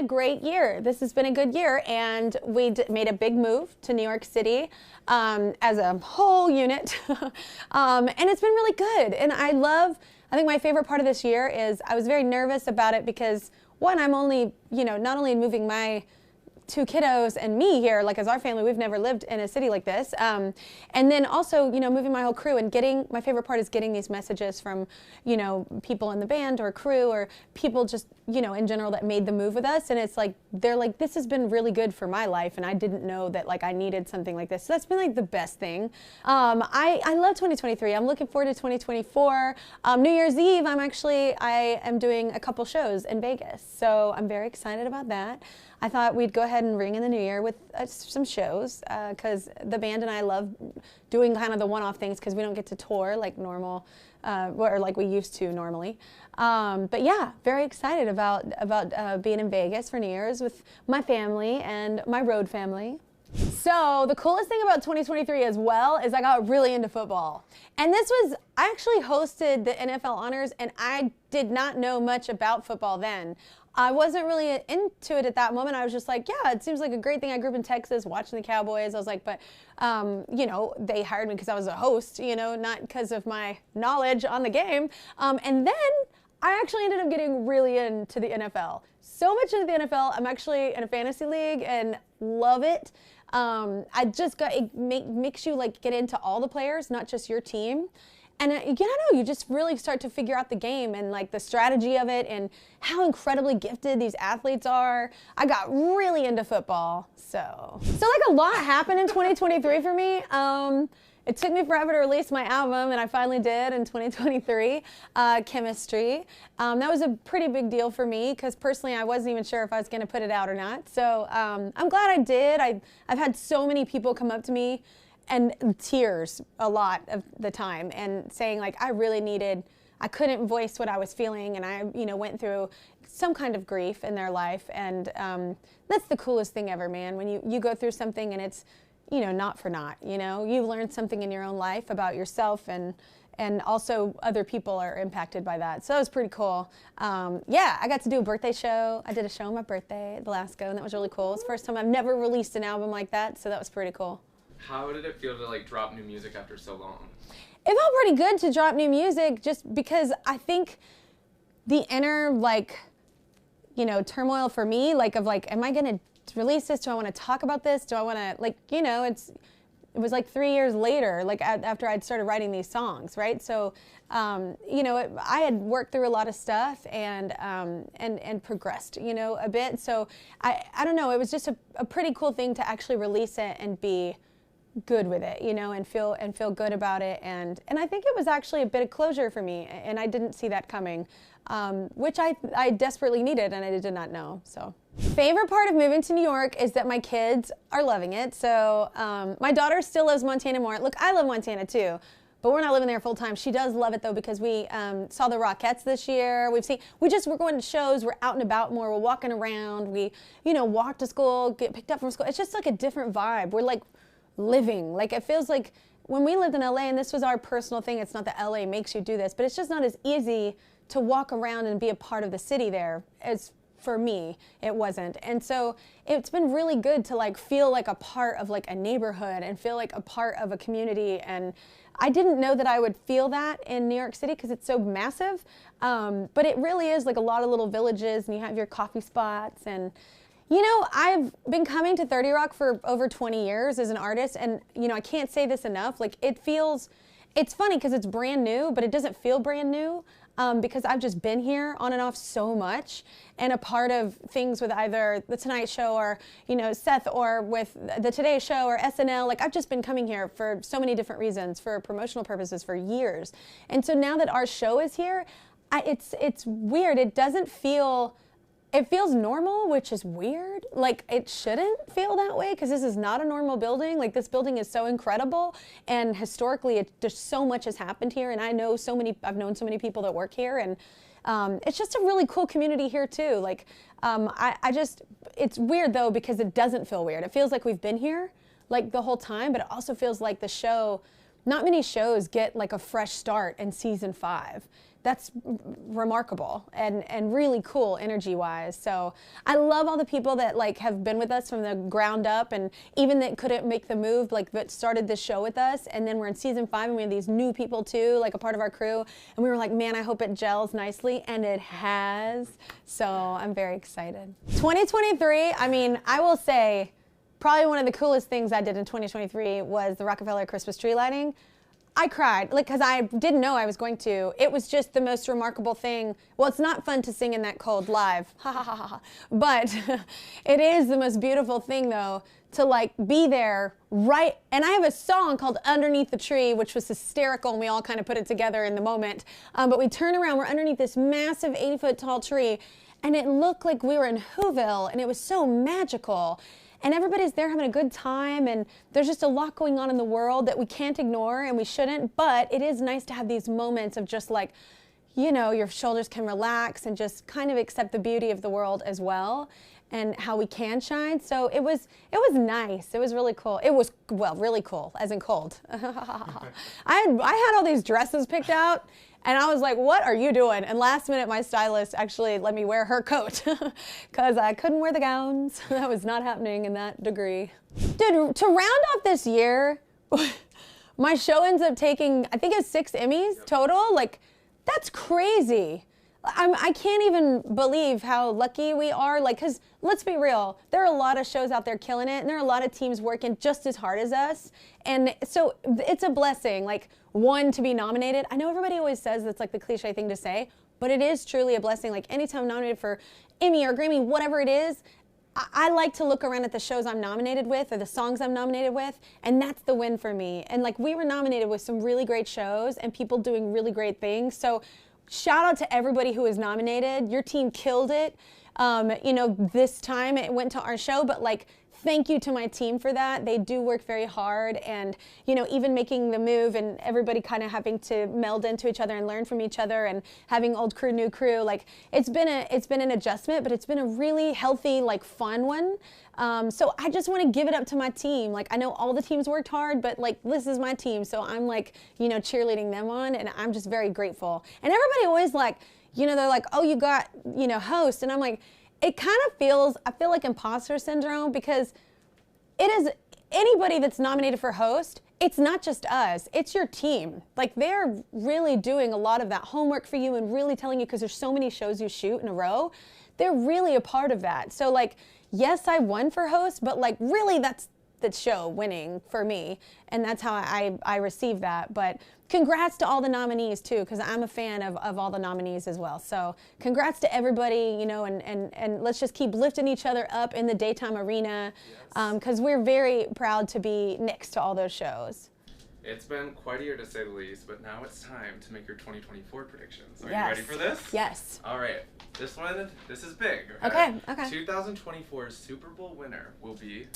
a great year. This has been a good year, and we made a big move to New York City as a whole unit, and it's been really good. And I think my favorite part of this year is I was very nervous about it because, one, I'm only, not only moving my 2 kiddos and me here, like as our family, we've never lived in a city like this. And then also, moving my whole crew and my favorite part is getting these messages from, people in the band or crew or people just, in general that made the move with us. And it's like, they're like, this has been really good for my life. And I didn't know that like I needed something like this. So that's been like the best thing. I love 2023. I'm looking forward to 2024. New Year's Eve, I am doing a couple shows in Vegas. So I'm very excited about that. I thought we'd go ahead and ring in the new year with some shows because the band and I love doing kind of the one-off things because we don't get to tour like normal or like we used to normally. But yeah, very excited about being in Vegas for New Year's with my family and my road family. So the coolest thing about 2023 as well is I got really into football. And I actually hosted the NFL Honors and I did not know much about football then. I wasn't really into it at that moment. I was just like, yeah, it seems like a great thing. I grew up in Texas watching the Cowboys. I was like, but, they hired me because I was a host, not because of my knowledge on the game. And then I actually ended up getting really into the NFL. So much into the NFL. I'm actually in a fantasy league and love it. It makes you like get into all the players, not just your team. And you just really start to figure out the game and like the strategy of it and how incredibly gifted these athletes are. I got really into football. So like a lot happened in 2023 for me. It took me forever to release my album, and I finally did in 2023, Chemistry. That was a pretty big deal for me because personally I wasn't even sure if I was going to put it out or not. So I'm glad I did. I've had so many people come up to me and tears a lot of the time and saying like I couldn't voice what I was feeling, and I went through some kind of grief in their life, and that's the coolest thing ever, man. When you go through something and it's not for naught, you've learned something in your own life about yourself, and also other people are impacted by that. So that was pretty cool. Yeah, I got to do a birthday show. I did a show on my birthday at the Lasco, and that was really cool. It was the first time I've never released an album like that, so that was pretty cool. How did it feel to like drop new music after so long? It felt pretty good to drop new music just because I think the inner turmoil for me, am I going to release this? Do I want to talk about this? Do I want to it was like 3 years later, after I'd started writing these songs, right? So, I had worked through a lot of stuff and progressed, a bit. So I don't know, it was just a pretty cool thing to actually release it and be good with it, and feel good about it. And I think it was actually a bit of closure for me, and I didn't see that coming, which I desperately needed, and I did not know, so. Favorite part of moving to New York is that my kids are loving it. So my daughter still loves Montana more. Look, I love Montana too, but we're not living there full time. She does love it though because we saw the Rockettes this year. We're going to shows. We're out and about more. We're walking around. We, walk to school, get picked up from school. It's just like a different vibe. We're like living. Like it feels like when we lived in LA, and this was our personal thing. It's not that LA makes you do this, but it's just not as easy to walk around and be a part of the city there as for me, it wasn't. And so it's been really good to feel like a part of a neighborhood and feel like a part of a community. And I didn't know that I would feel that in New York City because it's so massive. But it really is like a lot of little villages, and you have your coffee spots. And, I've been coming to 30 Rock for over 20 years as an artist. And, I can't say this enough. It's funny because it's brand new, but it doesn't feel brand new. Because I've just been here on and off so much and a part of things with either The Tonight Show or, Seth, or with The Today Show or SNL. I've just been coming here for so many different reasons, for promotional purposes for years. And so now that our show is here, it's weird. It doesn't feel... It feels normal, which is weird. It shouldn't feel that way because this is not a normal building. This building is so incredible, and historically, there's so much has happened here, and I've known so many people that work here, and it's just a really cool community here too. It's weird though because it doesn't feel weird. It feels like we've been here the whole time, but it also feels like the show. Not many shows get a fresh start in season 5. that's remarkable and really cool energy-wise. So I love all the people that like have been with us from the ground up, and even that couldn't make the move, like that started this show with us. And then we're in season 5 and we have these new people too, like a part of our crew. And we were like, man, I hope it gels nicely, and it has. So I'm very excited. 2023, I mean, I will say probably one of the coolest things I did in 2023 was the Rockefeller Christmas tree lighting. I cried, like, because I didn't know I was going to. It was just the most remarkable thing. Well, it's not fun to sing in that cold live, ha ha ha ha. But it is the most beautiful thing, though, to like be there right. And I have a song called Underneath the Tree, which was hysterical, and we all kind of put it together in the moment. But we turn around, we're underneath this massive 80-foot tall tree, and it looked like we were in Whoville, and it was so magical. And everybody's there having a good time, and there's just a lot going on in the world that we can't ignore, and we shouldn't, but it is nice to have these moments of just like, you know, your shoulders can relax and just kind of accept the beauty of the world as well and how we can shine. So it was nice. It was really cool. It was, well, really cool, as in cold. I had all these dresses picked out, and I was like, what are you doing? And last minute, my stylist actually let me wear her coat because I couldn't wear the gowns. That was not happening in that degree. Dude, to round off this year, my show ends up taking, I think it's 6 Emmys total. Like, that's crazy. I can't even believe how lucky we are. Like, because let's be real, there are a lot of shows out there killing it, and there are a lot of teams working just as hard as us. And so it's a blessing, like, one, to be nominated. I know everybody always says that's like the cliche thing to say, but it is truly a blessing. Like, anytime I'm nominated for Emmy or Grammy, whatever it is, I like to look around at the shows I'm nominated with or the songs I'm nominated with, and that's the win for me. And like, we were nominated with some really great shows and people doing really great things. So shout out to everybody who was nominated. Your team killed it. You know, this time it went to our show, but like, thank you to my team for that. They do work very hard, and you know, even making the move and everybody kind of having to meld into each other and learn from each other, and having old crew, new crew. Like, it's been an adjustment, but it's been a really healthy, like, fun one. So I just want to give it up to my team. Like, I know all the teams worked hard, but like, this is my team, so I'm like, you know, cheerleading them on, and I'm just very grateful. And everybody always like, you know, they're like, oh, you got, you know, host, and I'm like, it kind of feels, I feel like imposter syndrome, because it is anybody that's nominated for host, it's not just us, it's your team. Like, they're really doing a lot of that homework for you and really telling you, because there's so many shows you shoot in a row, they're really a part of that. So like, yes, I won for host, but like, really that's the show winning for me, and that's how I receive that. But congrats to all the nominees too, because I'm a fan of all the nominees as well. So congrats to everybody, you know, and let's just keep lifting each other up in the daytime arena, because we're very proud to be next to all those shows. It's been quite a year, to say the least, but now it's time to make your 2024 predictions. Are you Yes. ready for this? Yes. All right. This is big. Okay, okay. 2024's Super Bowl winner will be...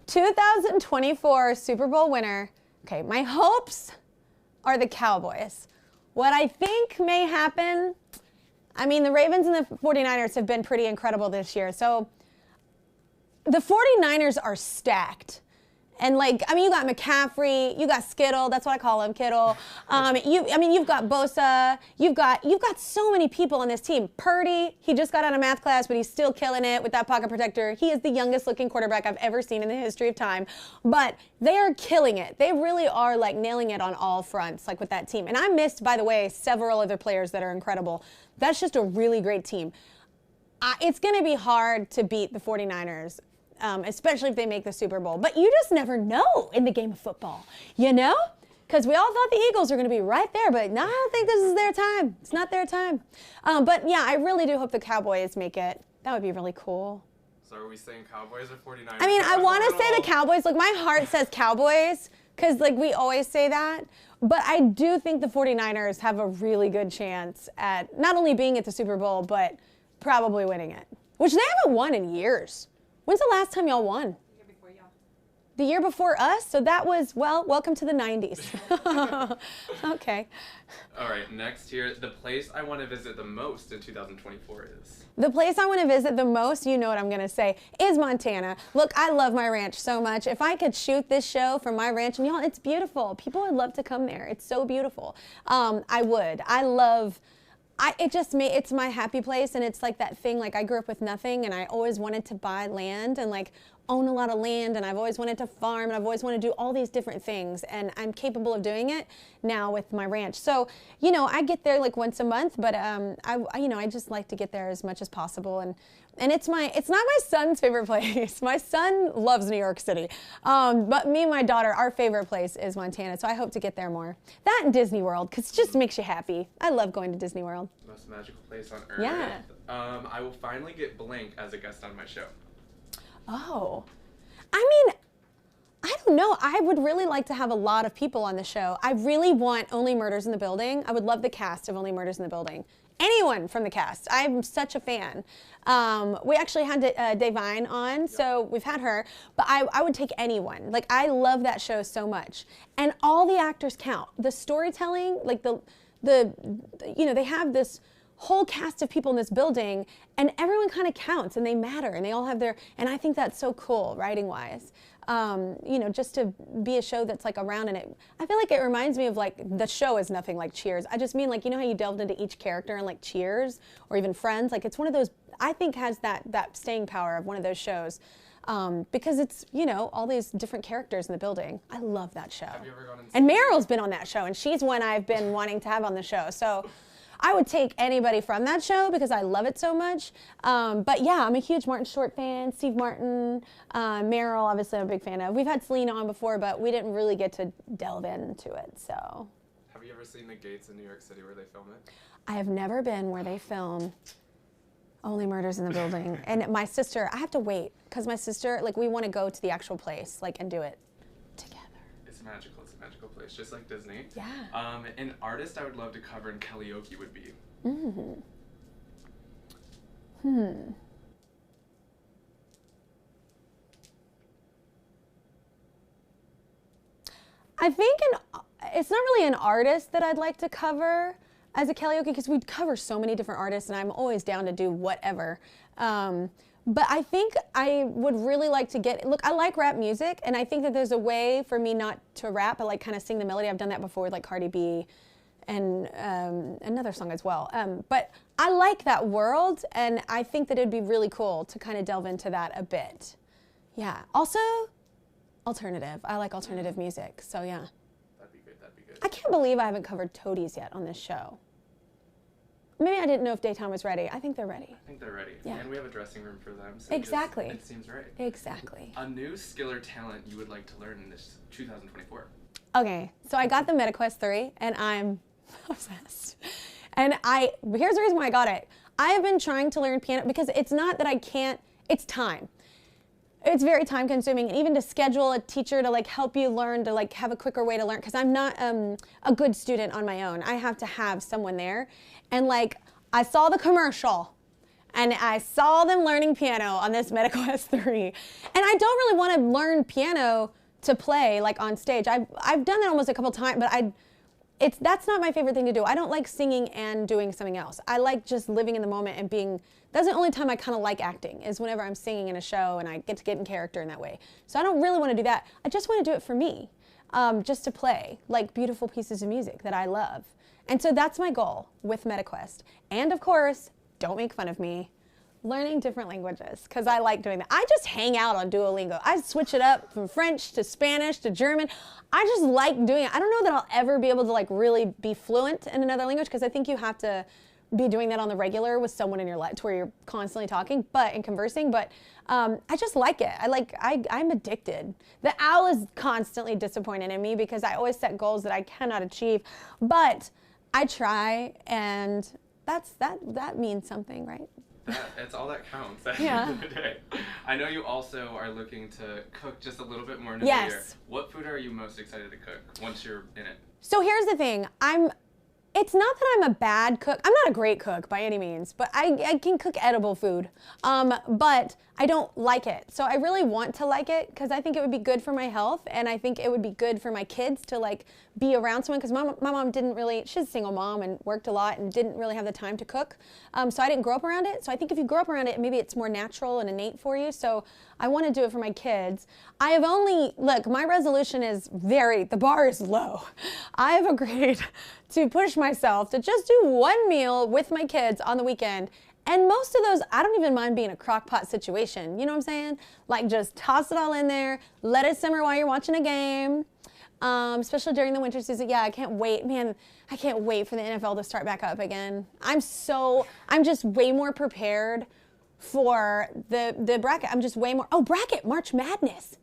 2024 Super Bowl winner. Okay, my hopes are the Cowboys. What I think may happen, I mean, the Ravens and the 49ers have been pretty incredible this year. So the 49ers are stacked. And like, I mean, you got McCaffrey, you got Skittle, that's what I call him, Kittle. You've got Bosa, you've got so many people on this team. Purdy, he just got out of math class, but he's still killing it with that pocket protector. He is the youngest looking quarterback I've ever seen in the history of time. But they are killing it. They really are like nailing it on all fronts, like with that team. And I missed, by the way, several other players that are incredible. That's just a really great team. It's going to be hard to beat the 49ers. Especially if they make the Super Bowl. But you just never know in the game of football, you know? Because we all thought the Eagles were going to be right there, but no, I don't think this is their time. It's not their time. But yeah, I really do hope the Cowboys make it. That would be really cool. So are we saying Cowboys or 49ers? I mean, I want to say the Cowboys. Like, my heart says Cowboys, because like we always say that. But I do think the 49ers have a really good chance at not only being at the Super Bowl, but probably winning it, which they haven't won in years. When's the last time y'all won? The year before y'all. The year before us, so that was, well, welcome to the 90s. Okay. All right, next here, the place I want to visit the most in 2024 is? The place I want to visit the most, you know what I'm going to say, is Montana. Look, I love my ranch so much. If I could shoot this show from my ranch, and y'all, it's beautiful. People would love to come there. It's so beautiful. I would. It's my happy place, and it's like that thing, like I grew up with nothing, and I always wanted to buy land and like own a lot of land, and I've always wanted to farm, and I've always wanted to do all these different things, and I'm capable of doing it now with my ranch. So, you know, I get there like once a month, but I just like to get there as much as possible, and it's not my son's favorite place. My son loves New York City, but me and my daughter, our favorite place is Montana, so I hope to get there more. That and Disney World, because it just makes you happy. I love going to Disney World. Most magical place on earth. Yeah. I will finally get blank as a guest on my show. Oh, I mean, I don't know. I would really like to have a lot of people on the show. I really want Only Murders in the Building. I would love the cast of Only Murders in the Building. Anyone from the cast. I'm such a fan. We actually had Daytime on, so we've had her, but I would take anyone. Like, I love that show so much. And all the actors count. The storytelling, like they have this whole cast of people in this building, and everyone kind of counts, and they matter, and they all have and I think that's so cool, writing-wise. Just to be a show that's like around, and I feel like it reminds me of like, the show is nothing like Cheers. I just mean, like, you know how you delved into each character in like Cheers, or even Friends? Like, it's one of those, I think, has that staying power of one of those shows. Because it's, all these different characters in the building. I love that show. Have you ever gone and And Meryl's been on that show, and she's one I've been wanting to have on the show. So I would take anybody from that show because I love it so much. But yeah, I'm a huge Martin Short fan. Steve Martin, Meryl, obviously I'm a big fan of. We've had Selena on before, but we didn't really get to delve into it, so. Have you ever seen the gates in New York City where they film it? I have never been where they film Only Murders in the Building. And my sister, I have to wait, because my sister, like, we want to go to the actual place, like, and do it together. It's magical. It's a magical place, just like Disney. Yeah. An artist I would love to cover in karaoke would be? I think it's not really an artist that I'd like to cover as a karaoke, because we cover so many different artists, and I'm always down to do whatever. But I think I would really like to look, I like rap music, and I think that there's a way for me not to rap, but like kind of sing the melody. I've done that before with like Cardi B and another song as well. But I like that world, and I think that it'd be really cool to kind of delve into that a bit. Yeah. Also, alternative. I like alternative music, so yeah. That'd be good, that'd be good. I can't believe I haven't covered Toadies yet on this show. Maybe I didn't know if Daytime was ready. I think they're ready. I think they're ready. Yeah. And we have a dressing room for them. So Exactly. It seems right. Exactly. A new skill or talent you would like to learn in this 2024? Okay, so I got the MetaQuest 3, and I'm obsessed. And here's the reason why I got it. I have been trying to learn piano, because it's not that I can't, it's time. It's very time consuming, and even to schedule a teacher to like help you learn, to like have a quicker way to learn, because I'm not a good student on my own. I have to have someone there. And like, I saw the commercial, and I saw them learning piano on this MetaQuest 3. And I don't really want to learn piano to play like on stage. I've done that almost a couple times, but that's not my favorite thing to do. I don't like singing and doing something else. I like just living in the moment and being, that's the only time I kind of like acting, is whenever I'm singing in a show and I get to get in character in that way. So I don't really want to do that. I just want to do it for me, just to play like beautiful pieces of music that I love. And so that's my goal with MetaQuest. And of course, don't make fun of me, learning different languages, because I like doing that. I just hang out on Duolingo. I switch it up from French to Spanish to German. I just like doing it. I don't know that I'll ever be able to like really be fluent in another language, because I think you have to be doing that on the regular with someone in your life to where you're constantly talking and conversing. But I just like it. I'm addicted. The owl is constantly disappointed in me, because I always set goals that I cannot achieve, but I try, and that means something, right? It's all that counts at the end of the day. I know you also are looking to cook just a little bit more in the year. What food are you most excited to cook once you're in it? So here's the thing. It's not that I'm a bad cook. I'm not a great cook by any means, but I can cook edible food. But I don't like it. So I really want to like it because I think it would be good for my health, and I think it would be good for my kids to like be around someone, because my mom didn't really, she's a single mom and worked a lot and didn't really have the time to cook. So I didn't grow up around it. So I think if you grow up around it, maybe it's more natural and innate for you. So I want to do it for my kids. I have only, look, my resolution is the bar is low. I have agreed to push myself to just do one meal with my kids on the weekend. And most of those, I don't even mind being a crock pot situation. You know what I'm saying? Like, just toss it all in there, let it simmer while you're watching a game, especially during the winter season. Yeah, I can't wait. Man, I can't wait for the NFL to start back up again. I'm just way more prepared for the bracket. I'm just way more, bracket, March Madness.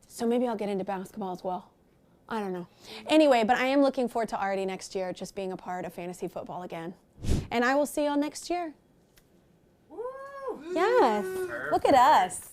So maybe I'll get into basketball as well. I don't know. Anyway, but I am looking forward to already next year just being a part of fantasy football again. And I will see y'all next year. Woo! Yes. Perfect. Look at us.